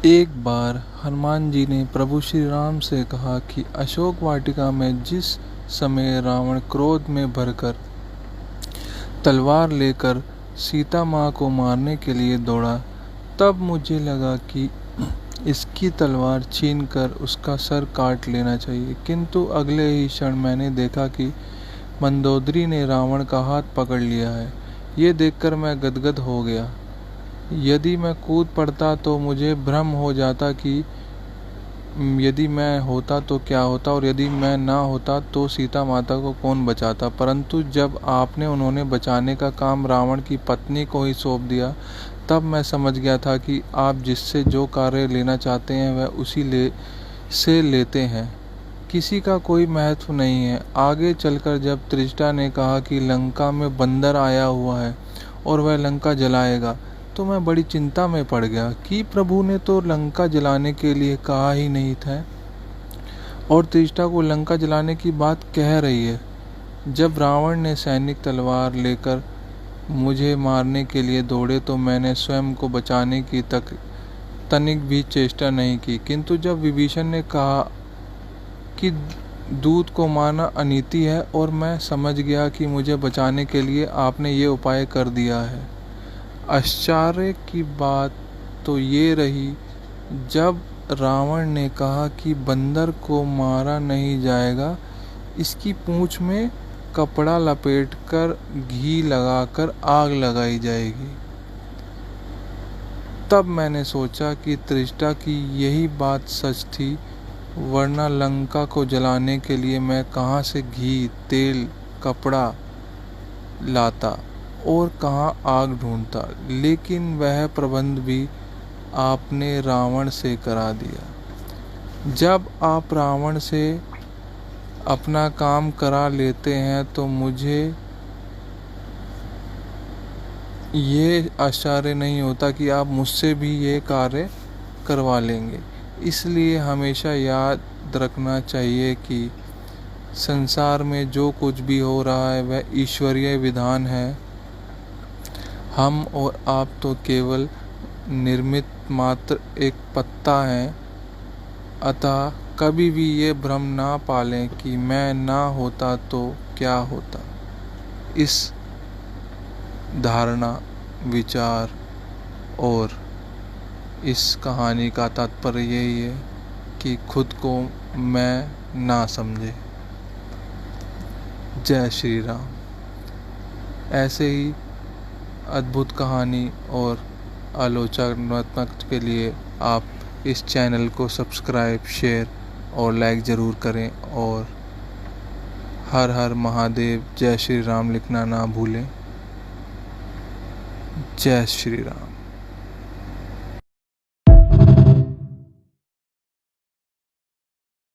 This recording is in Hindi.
एक बार हनुमान जी ने प्रभु श्री राम से कहा कि अशोक वाटिका में जिस समय रावण क्रोध में भरकर तलवार लेकर सीता माँ को मारने के लिए दौड़ा, तब मुझे लगा कि इसकी तलवार छीनकर उसका सर काट लेना चाहिए। किंतु अगले ही क्षण मैंने देखा कि मंदोदरी ने रावण का हाथ पकड़ लिया है। ये देखकर मैं गदगद हो गया। यदि मैं कूद पड़ता तो मुझे भ्रम हो जाता कि यदि मैं होता तो क्या होता, और यदि मैं ना होता तो सीता माता को कौन बचाता। परंतु जब आपने उन्होंने बचाने का काम रावण की पत्नी को ही सौंप दिया, तब मैं समझ गया था कि आप जिससे जो कार्य लेना चाहते हैं वह उसी से लेते हैं। किसी का कोई महत्व नहीं है। आगे चलकर जब त्रिजटा ने कहा कि लंका में बंदर आया हुआ है और वह लंका जलाएगा, तो मैं बड़ी चिंता में पड़ गया कि प्रभु ने तो लंका जलाने के लिए कहा ही नहीं था, और त्रिजटा को लंका जलाने की बात कह रही है। जब रावण ने सैनिक तलवार लेकर मुझे मारने के लिए दौड़े तो मैंने स्वयं को बचाने की तनिक भी चेष्टा नहीं की। किंतु जब विभीषण ने कहा कि दूत को मारना अनीति है, और मैं समझ गया कि मुझे बचाने के लिए आपने ये उपाय कर दिया है। आश्चर्य की बात तो ये रही, जब रावण ने कहा कि बंदर को मारा नहीं जाएगा, इसकी पूंछ में कपड़ा लपेटकर घी लगाकर आग लगाई जाएगी। तब मैंने सोचा कि त्रिजटा की यही बात सच थी, वरना लंका को जलाने के लिए मैं कहाँ से घी, तेल, कपड़ा लाता और कहाँ आग ढूंढता। लेकिन वह प्रबंध भी आपने रावण से करा दिया। जब आप रावण से अपना काम करा लेते हैं तो मुझे ये आश्चर्य नहीं होता कि आप मुझसे भी ये कार्य करवा लेंगे। इसलिए हमेशा याद रखना चाहिए कि संसार में जो कुछ भी हो रहा है वह ईश्वरीय विधान है। हम और आप तो केवल निर्मित मात्र एक पत्ता हैं। अतः कभी भी ये भ्रम ना पालें कि मैं ना होता तो क्या होता। इस धारणा, विचार और इस कहानी का तात्पर्य यही है कि खुद को मैं ना समझे। जय श्री राम। ऐसे ही अद्भुत कहानी और आलोचनात्मक के लिए आप इस चैनल को सब्सक्राइब, शेयर और लाइक ज़रूर करें, और हर हर महादेव, जय श्री राम लिखना ना भूलें। जय श्री राम।